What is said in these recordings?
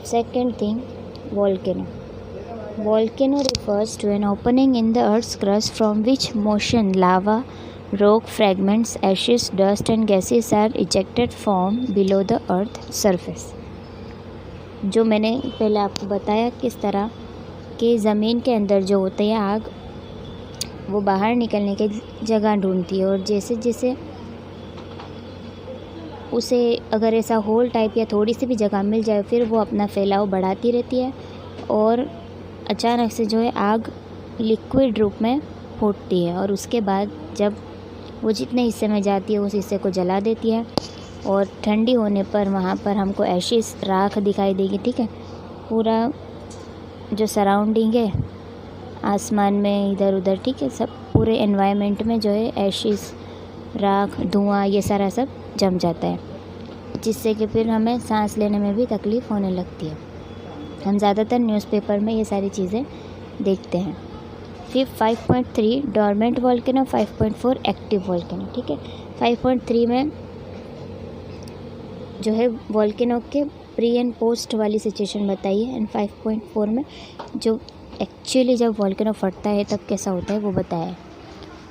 Second thing, volcano. Volcano refers to an opening in the earth's crust from which motion, lava, rock fragments, ashes, dust and gases are ejected from below the earth surface. जो मैंने पहले आपको बताया किस तरह कि ज़मीन के अंदर जो होती है आग, वो बाहर निकलने की जगह ढूंढती है और जैसे जैसे उसे अगर ऐसा होल टाइप या थोड़ी सी भी जगह मिल जाए फिर वो अपना फैलाव बढ़ाती रहती है और अचानक से जो है आग लिक्विड रूप में फूटती है और उसके बाद जब वो जितने हिस्से में जाती है उस हिस्से को जला देती है और ठंडी होने पर वहाँ पर हमको एशिस राख दिखाई देगी। ठीक है, पूरा जो सराउंडिंग है आसमान में इधर उधर, ठीक है, सब पूरे एनवायरनमेंट में जो है एशिस राख धुआं ये सारा सब जम जाता है, जिससे कि फिर हमें सांस लेने में भी तकलीफ़ होने लगती है। हम ज़्यादातर न्यूज़पेपर में ये सारी चीज़ें देखते हैं। फिर 5.3 डोरमेंट वोल्केनो, 5.4 एक्टिव वोल्केनो। ठीक है, 5.3 में जो है वोल्केनो के प्री एंड पोस्ट वाली सिचुएशन बताई है एंड 5.4 में जो एक्चुअली जब वोल्केनो फटता है तब कैसा होता है वो बताया है।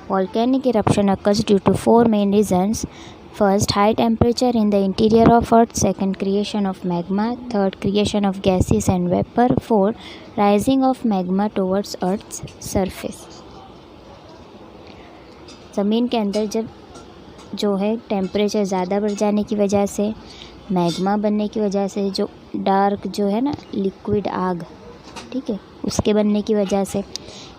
Volcanic eruption occurs due to four main reasons. First, high temperature in the interior of Earth. Second, creation of magma. Third, creation of gases and vapor. Fourth, rising of magma towards Earth's surface. ज़मीन के अंदर जब जो है temperature ज़्यादा बढ़ जाने की वजह से, मैग्मा बनने की वजह से, जो डार्क जो है ना लिक्विड आग, ठीक है, उसके बनने की वजह से,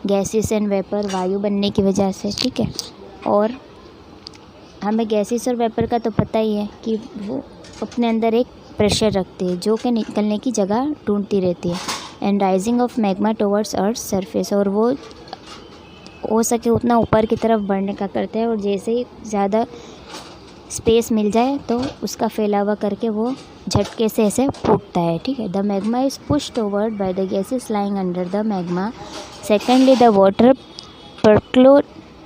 गैसेस एंड वेपर वायु बनने की वजह से, ठीक है। और हमें गैसेस और वेपर का तो पता ही है कि वो अपने अंदर एक प्रेशर रखते हैं जो कि निकलने की जगह ढूंढती रहती है। And rising of magma towards earth surface, और वो हो सके उतना ऊपर की तरफ बढ़ने का करते हैं और जैसे ही ज़्यादा स्पेस मिल जाए तो उसका फैलावा करके वो झटके से ऐसे फूटता है। ठीक है, the magma is pushed upward by the gases lying under the magma. Secondly, the water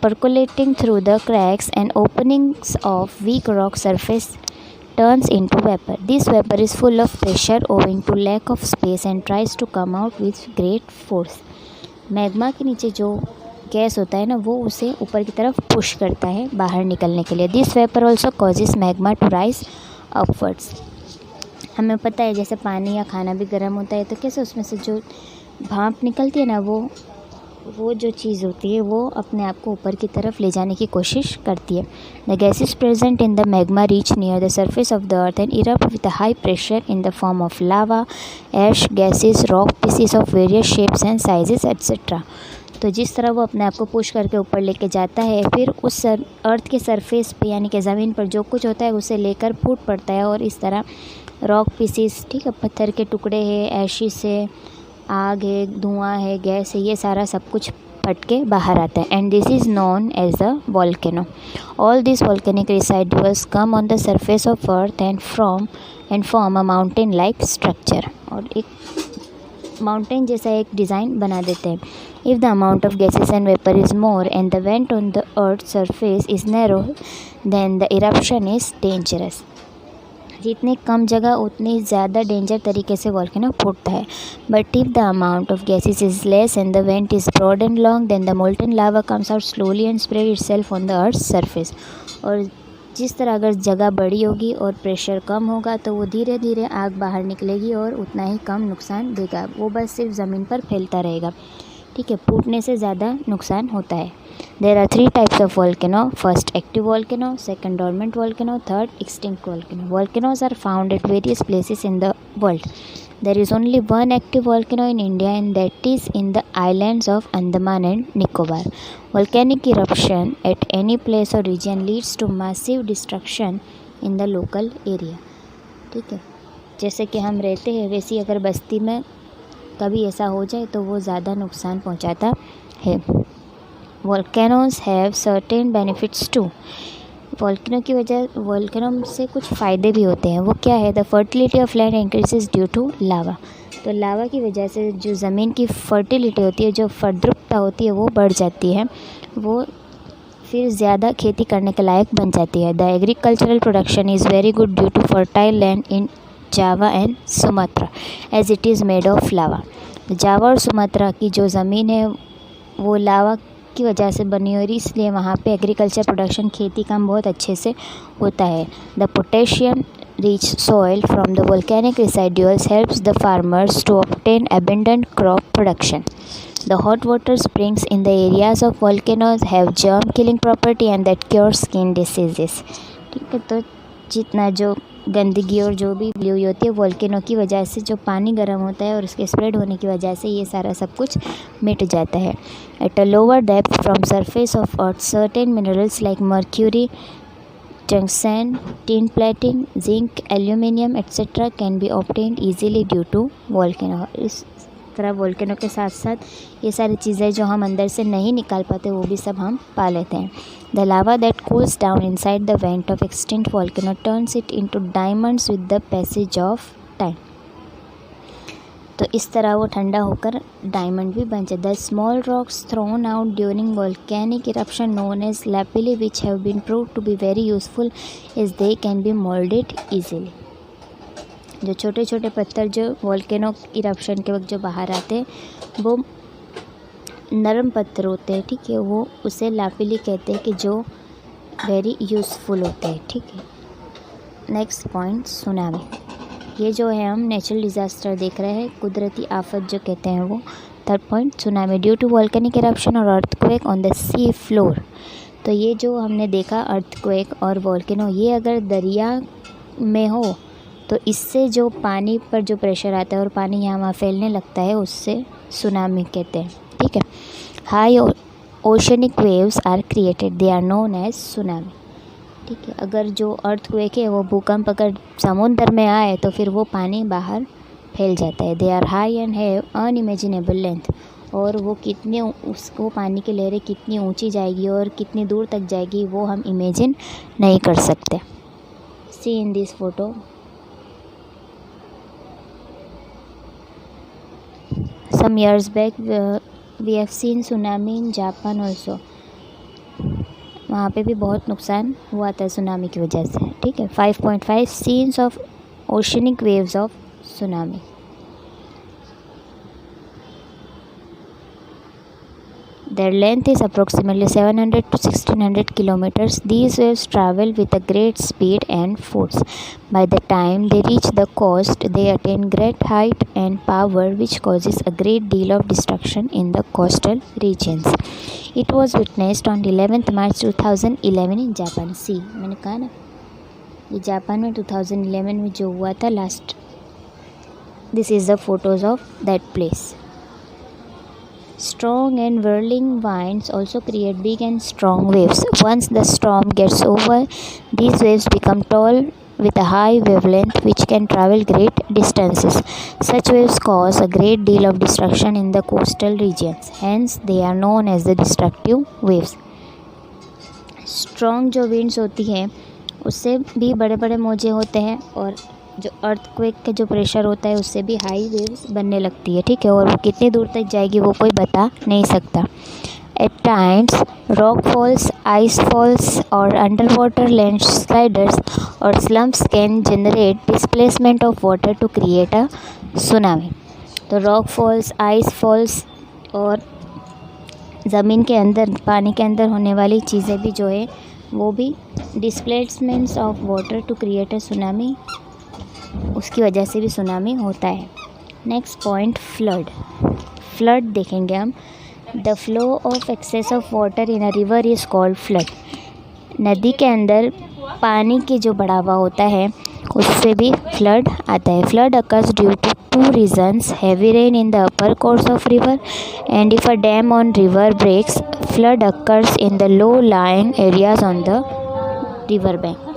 percolating through the cracks and openings of weak rock surface turns into vapor. This vapor is full of pressure owing to lack of space and tries to come out with great force. Magma के नीचे जो gas होता है ना वो उसे ऊपर की तरफ पुश करता है बाहर निकलने के लिए। This vapour also causes magma to rise upwards. हमें पता है जैसे पानी या खाना भी गर्म होता है तो कैसे उसमें से जो भाप निकलती है ना वो जो चीज़ होती है वो अपने आप को ऊपर की तरफ ले जाने की कोशिश करती है। The gases present in the magma reach near the surface of the earth and erupt with high pressure in the form of lava, ash, gases, rock pieces of various shapes and sizes etcetera. तो जिस तरह वो अपने आप को push करके ऊपर लेके जाता है फिर उस अर्थ के सरफेस पे यानी कि ज़मीन पर जो कुछ होता है उसे लेकर फूट पड़ता है और इस तरह रॉक पीसीस, ठीक है, पत्थर के टुकड़े हैं, एशिस है, आग है, धुआं है, गैस है, ये सारा सब कुछ फट के बाहर आता है। And this is known as a volcano. All this volcanic residuals come on the surface of earth and form a mountain like structure, और एक माउंटेन जैसा एक डिज़ाइन बना देते हैं। If the amount of gases and vapour is more and the vent on the earth surface is narrow then the eruption is dangerous. जितनी कम जगह उतनी ज़्यादा डेंजर तरीके से वोल्केनो फूटता है। But if the amount of gases is less and the vent is broad and long then the molten lava comes out slowly and spread itself on the earth surface. और जिस तरह अगर जगह बड़ी होगी और प्रेशर कम होगा तो वो धीरे धीरे आग बाहर निकलेगी और उतना ही कम नुकसान देगा, वो बस सिर्फ ज़मीन पर फैलता रहेगा। ठीक है, फूटने से ज़्यादा नुकसान होता है। There are three types of volcano. First, active volcano. Second, dormant volcano. Third, extinct volcano. Volcanoes are found at various places in the world. There is only one active volcano in India and that is in the islands of Andaman and Nicobar. Volcanic eruption at any place or region leads to massive destruction in the local area. ठीक है, जैसे कि हम रहते हैं वैसी अगर बस्ती में कभी ऐसा हो जाए तो वो ज़्यादा नुकसान पहुंचाता है। Volcanoes have certain benefits too. Volcano से कुछ फ़ायदे भी होते हैं। वो क्या है? The fertility of land increases due to lava. तो लावा की वजह से जो ज़मीन की फर्टिलिटी होती है, जो फलद्रुपता होती है वो बढ़ जाती है, वो फिर ज़्यादा खेती करने के लायक बन जाती है। The agricultural production is very good due to fertile land in Java and Sumatra as it is made of lava. Java और सुमात्रा की जो ज़मीन है वो लावा की वजह से बनी हुई, इसलिए वहाँ पे एग्रीकल्चर प्रोडक्शन, खेती काम बहुत अच्छे से होता है. The potassium rich soil from the volcanic residuals helps the farmers to obtain abundant crop production. The hot water springs in the areas of volcanoes have germ killing property and that cures skin diseases. ठीक है, तो जितना जो गंदगी और जो भी हुई होती है वोल्केनो की वजह से, जो पानी गर्म होता है और उसके स्प्रेड होने की वजह से ये सारा सब कुछ मिट जाता है. At a lower depth from surface of earth certain minerals like mercury, tungsten, tin plating, zinc, aluminium etc. can be obtained easily due to volcano. इस तरह वोल्केनो के साथ साथ ये सारी चीज़ें जो हम अंदर से नहीं निकाल पाते वो भी सब हम पा लेते हैं. The lava that cools down inside the vent of extinct volcano turns it into diamonds with the passage of time. तो इस तरह वो ठंडा होकर डायमंड भी बन जाता है. Small rocks thrown out during volcanic eruption known as lapilli which have been prove to be very useful as they can be moulded easily. जो छोटे छोटे पत्थर जो वोल्केनो इरप्शन के वक्त जो बाहर आते हैं वो नरम पत्थर होते हैं. ठीक है, वो उसे लैपिली कहते हैं कि जो वेरी यूज़फुल होते हैं. ठीक है. Next point, tsunami. ये जो है हम नेचुरल डिज़ास्टर देख रहे हैं, कुदरती आफत जो कहते हैं वो. Third point, tsunami due to volcanic eruption और earthquake on the sea floor. तो ये जो हमने देखा अर्थक्वेक और वोल्केनो, ये अगर दरिया में हो तो इससे जो पानी पर जो प्रेशर आता है और पानी यहाँ वहाँ फैलने लगता है उससे सुनामी कहते हैं. ठीक है. High oceanic waves are created, they are known as tsunami. ठीक है, अगर जो अर्थक्वेक है वो भूकंप अगर समुद्र में आए तो फिर वो पानी बाहर फैल जाता है. They are high and have unimaginable length. और वो कितने उसको पानी की लहरें कितनी ऊंची जाएगी और कितनी दूर तक जाएगी वो हम इमेजिन नहीं कर सकते. See in this photo. Some years back we have seen tsunami in Japan also. वहाँ पे भी बहुत नुकसान हुआ था सुनामी की वजह से. ठीक है. 5.5 scenes of oceanic waves of tsunami. Their length is approximately 700 to 1600 kilometers. These waves travel with a great speed and force. By the time they reach the coast, they attain great height and power, which causes a great deal of destruction in the coastal regions. It was witnessed on 11th March 2011 in Japan. See, मैंने कहा ना ये Japan में 2011 में जो हुआ था last. This is the photos of that place. Strong and whirling winds also create big and strong waves. Once the storm gets over, these waves become tall with a high wavelength which can travel great distances. Such waves cause a great deal of destruction in the coastal regions. Hence, they are known as the destructive waves. Strong जो winds होती हैं उससे भी बड़े बड़े मौजे होते हैं और जो अर्थक्वेक का जो प्रेशर होता है उससे भी हाई वेव्स बनने लगती है. ठीक है, और वो कितनी दूर तक जाएगी वो कोई बता नहीं सकता. At times rock falls, ice falls और अंडर वाटर लैंडस्लाइडर्स और slumps can generate displacement of water to create a tsunami. तो रॉक फॉल्स, आइस फॉल्स और ज़मीन के अंदर पानी के अंदर होने वाली चीज़ें भी जो है वो भी displacements of water to create a tsunami, उसकी वजह से भी सुनामी होता है. Next point, flood. फ्लड देखेंगे हम. The flow of excess of water in a river is called flood. नदी के अंदर पानी की जो बढ़ावा होता है उससे भी फ्लड आता है. Flood occurs due to two reasons, heavy rain in the upper course of river and if a dam on river breaks, flood occurs in the low lying areas on the river bank.